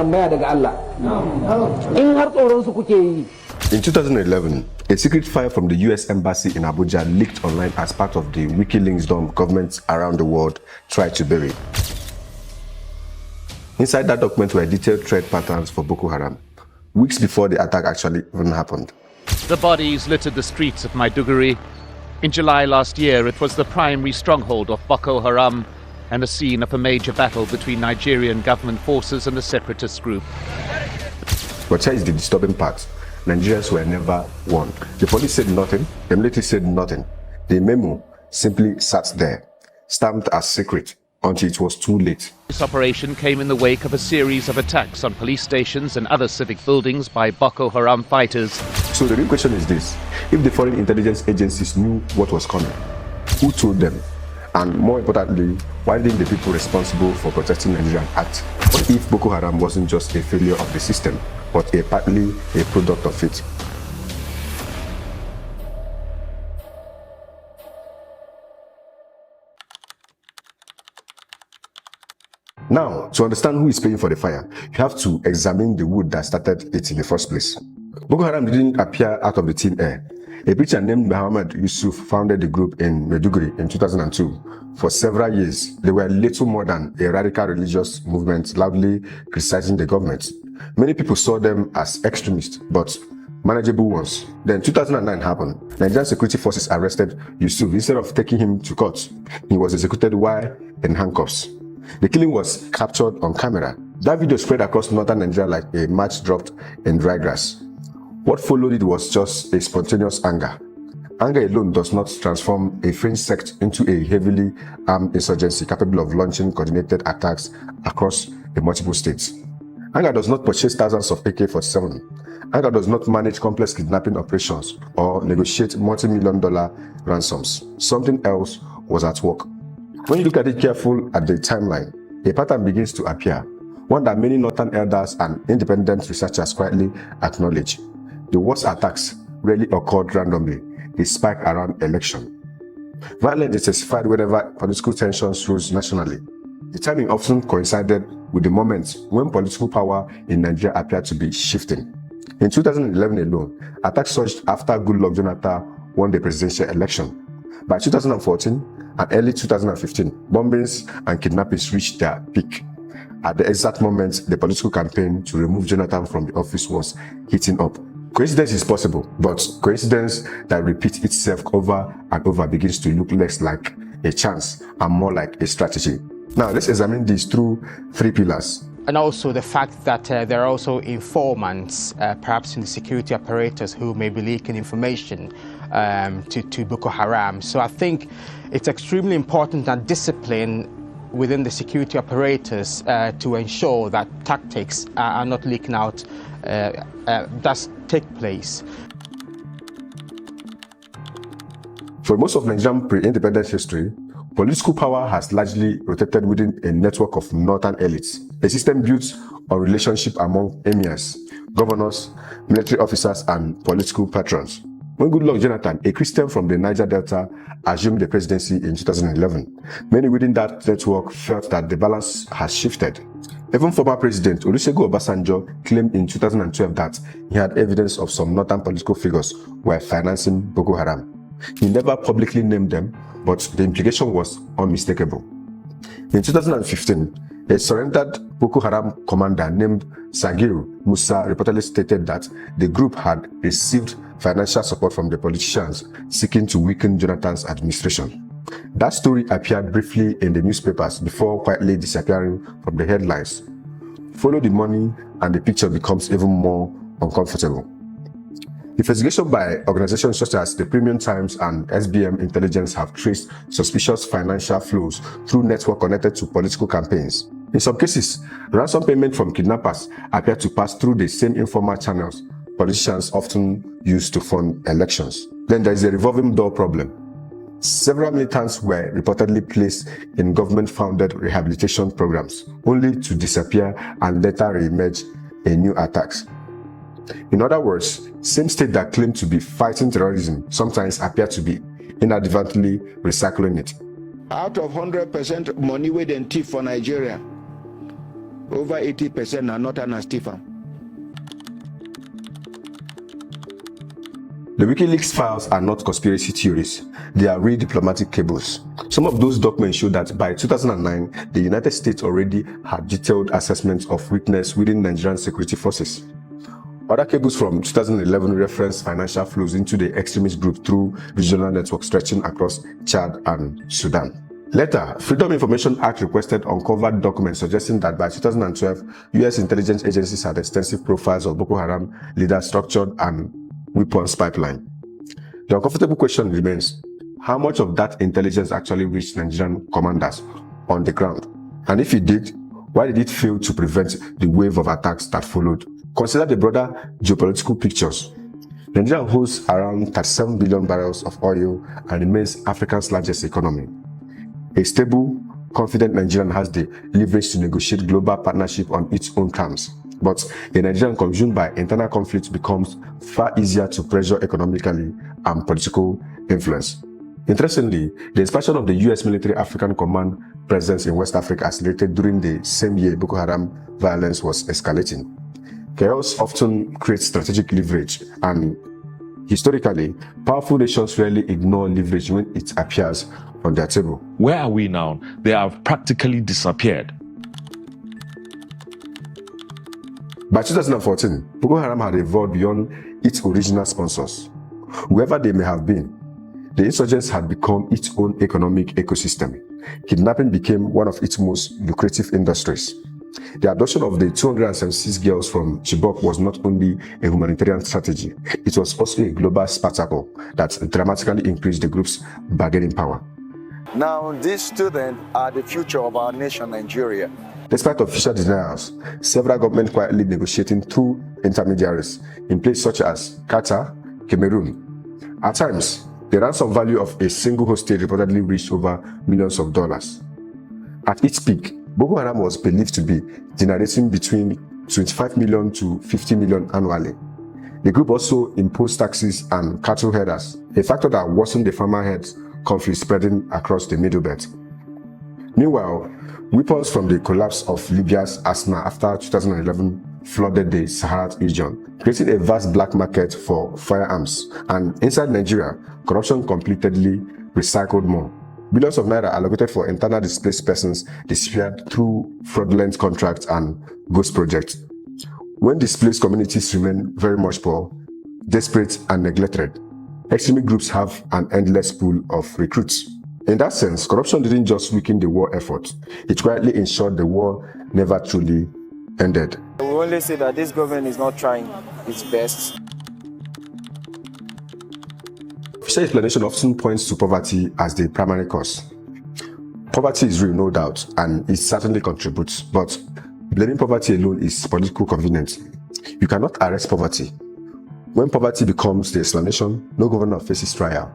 tambaya daga Allah. In har tsoron su kuke yi. In 2011, a secret file from the US Embassy in Abuja leaked online as part of the WikiLeaks dump governments around the world tried to bury. Inside that document were detailed threat patterns for Boko Haram, weeks before the attack actually even happened. The bodies littered the streets of Maiduguri. In July last year, it was the primary stronghold of Boko Haram and a scene of a major battle between Nigerian government forces and the separatist group. But here is the disturbing part. Nigerians were never warned. The police said nothing, the military said nothing. The memo simply sat there, stamped as secret, until it was too late. This operation came in the wake of a series of attacks on police stations and other civic buildings by Boko Haram fighters. So the real question is this: if the foreign intelligence agencies knew what was coming, who told them? And more importantly, why didn't the people responsible for protecting Nigeria act? What if Boko Haram wasn't just a failure of the system, but partly a product of it? Now, to understand who is paying for the fire, you have to examine the wood that started it in the first place. Boko Haram didn't appear out of the thin air. A preacher named Muhammad Yusuf founded the group in Maiduguri in 2002. For several years, they were little more than a radical religious movement loudly criticizing the government. Many people saw them as extremists, but manageable ones. Then 2009 happened. Nigerian security forces arrested Yusuf. Instead of taking him to court, he was executed while in handcuffs. The killing was captured on camera. That video spread across northern Nigeria like a match dropped in dry grass. What followed it was just a spontaneous anger. Anger alone does not transform a fringe sect into a heavily armed insurgency capable of launching coordinated attacks across the multiple states. Anger does not purchase thousands of AK-47. Anger does not manage complex kidnapping operations or negotiate multi-million-dollar ransoms. Something else was at work. When you look at it carefully at the timeline, a pattern begins to appear, one that many northern elders and independent researchers quietly acknowledge. The worst attacks rarely occurred randomly, they spike around election. Violence is intensified whenever political tensions rose nationally. The timing often coincided with the moment when political power in Nigeria appeared to be shifting. In 2011 alone, attacks surged after Goodluck Jonathan won the presidential election. By 2014 and early 2015, bombings and kidnappings reached their peak. At the exact moment the political campaign to remove Jonathan from the office was heating up. Coincidence is possible, but coincidence that repeats itself over and over begins to look less like a chance and more like a strategy. Now let's examine this through three pillars. And also the fact that there are also informants, perhaps in the security apparatus, who may be leaking information to Boko Haram. So I think it's extremely important that discipline within the security apparatus to ensure that tactics are not leaking out does take place. For most of Nigerian pre-independence history, political power has largely rotated within a network of northern elites, a system built on relationship among emirs, governors, military officers, and political patrons. When Goodluck Jonathan, a Christian from the Niger Delta, assumed the presidency in 2011, many within that network felt that the balance has shifted. Even former President Olusegun Obasanjo claimed in 2012 that he had evidence of some northern political figures were financing Boko Haram. He never publicly named them, but the implication was unmistakable. In 2015, a surrendered Boko Haram commander named Sagiru Musa reportedly stated that the group had received financial support from the politicians seeking to weaken Jonathan's administration. That story appeared briefly in the newspapers before quietly disappearing from the headlines. Follow the money and the picture becomes even more uncomfortable. Investigation by organizations such as the Premium Times and SBM Intelligence have traced suspicious financial flows through networks connected to political campaigns. In some cases, ransom payment from kidnappers appear to pass through the same informal channels politicians often use to fund elections. Then there is a revolving door problem. Several militants were reportedly placed in government-funded rehabilitation programs, only to disappear and later re-emerge in new attacks. In other words, same states that claim to be fighting terrorism sometimes appear to be inadvertently recycling it. Out of 100% money we then thief for Nigeria, over 80% are not Anastifa. The WikiLeaks files are not conspiracy theories, they are real diplomatic cables. Some of those documents show that by 2009, the United States already had detailed assessments of weakness within Nigerian security forces. Other cables from 2011 reference financial flows into the extremist group through regional networks stretching across Chad and Sudan. Later, Freedom Information Act requested uncovered documents suggesting that by 2012, U.S. intelligence agencies had extensive profiles of Boko Haram leaders, structured and weapons pipeline. The uncomfortable question remains, how much of that intelligence actually reached Nigerian commanders on the ground? And if it did, why did it fail to prevent the wave of attacks that followed? Consider the broader geopolitical pictures. Nigeria hosts around 37 billion barrels of oil and remains Africa's largest economy. A stable, confident Nigerian has the leverage to negotiate global partnership on its own terms. But a Nigerian consumed by internal conflict becomes far easier to pressure economically and political influence. Interestingly, the expansion of the US military African command presence in West Africa accelerated during the same year Boko Haram violence was escalating. Chaos often creates strategic leverage, and historically, powerful nations rarely ignore leverage when it appears on their table. Where are we now? They have practically disappeared. By 2014, Boko Haram had evolved beyond its original sponsors. Whoever they may have been, the insurgents had become its own economic ecosystem. Kidnapping became one of its most lucrative industries. The adoption of the 276 girls from Chibok was not only a humanitarian strategy, it was also a global spectacle that dramatically increased the group's bargaining power. Now, these students are the future of our nation, Nigeria. Despite official denials, several governments quietly negotiating through intermediaries in places such as Qatar, Cameroon. At times, the ransom value of a single hostage reportedly reached over millions of dollars. At its peak, Boko Haram was believed to be generating between 25 million to 50 million annually. The group also imposed taxes on cattle herders, a factor that worsened the farmer herds conflict spreading across the Middle Belt. Meanwhile, weapons from the collapse of Libya's Asna after 2011 flooded the Sahara region, creating a vast black market for firearms. And inside Nigeria, corruption completely recycled more. Billions of naira allocated for internal displaced persons disappeared through fraudulent contracts and ghost projects. When displaced communities remain very much poor, desperate and neglected, extremist groups have an endless pool of recruits. In that sense, corruption didn't just weaken the war effort, it quietly ensured the war never truly ended. We only say that this government is not trying its best. Official explanation often points to poverty as the primary cause. Poverty is real, no doubt, and it certainly contributes, but blaming poverty alone is political convenience. You cannot arrest poverty. When poverty becomes the explanation, no governor faces trial.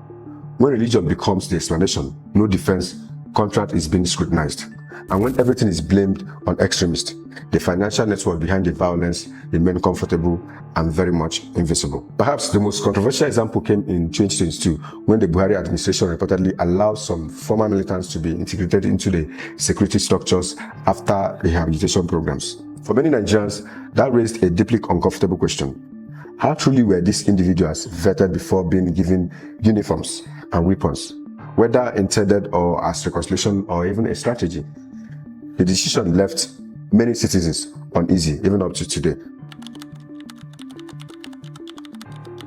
When religion becomes the explanation, no defense contract is being scrutinized. And when everything is blamed on extremists, the financial network behind the violence remains comfortable and very much invisible. Perhaps the most controversial example came in 2022 when the Buhari administration reportedly allowed some former militants to be integrated into the security structures after rehabilitation programs. For many Nigerians, that raised a deeply uncomfortable question. How truly were these individuals vetted before being given uniforms and weapons, whether intended or as reconciliation or even a strategy? The decision left many citizens uneasy, even up to today.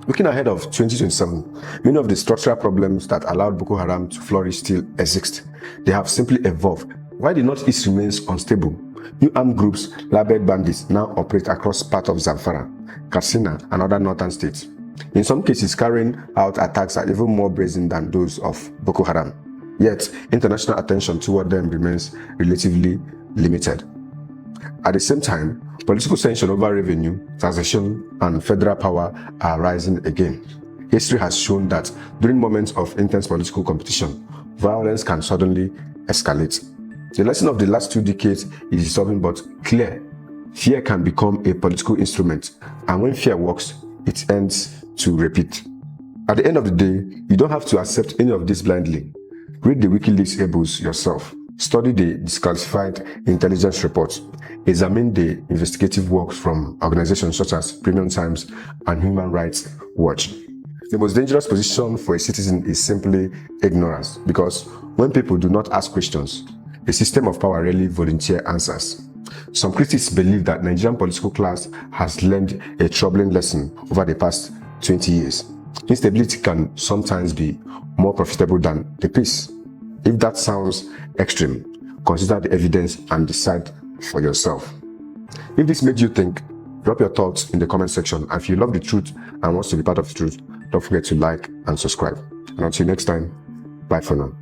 Looking ahead of 2027, many of the structural problems that allowed Boko Haram to flourish still exist. They have simply evolved. While the Northeast remains unstable, new armed groups labeled bandits now operate across parts of Zamfara, Katsina, and other northern states. In some cases, carrying out attacks are even more brazen than those of Boko Haram. Yet, international attention toward them remains relatively limited. At the same time, political tension over revenue, taxation, and federal power are rising again. History has shown that during moments of intense political competition, violence can suddenly escalate. The lesson of the last 2 decades is disturbing but clear. Fear can become a political instrument, and when fear works, it ends to repeat. At the end of the day, you don't have to accept any of this blindly. Read the WikiLeaks cables yourself. study the declassified intelligence reports, examine the investigative works from organizations such as Premium Times and Human Rights Watch. The most dangerous position for a citizen is simply ignorance, because when people do not ask questions, a system of power rarely volunteer answers. Some critics believe that Nigerian political class has learned a troubling lesson over the past 20 years. Instability can sometimes be more profitable than the peace. If that sounds extreme, consider the evidence and decide for yourself. If this made you think, drop your thoughts in the comment section. And if you love the truth and want to be part of the truth, don't forget to like and subscribe. And until next time, bye for now.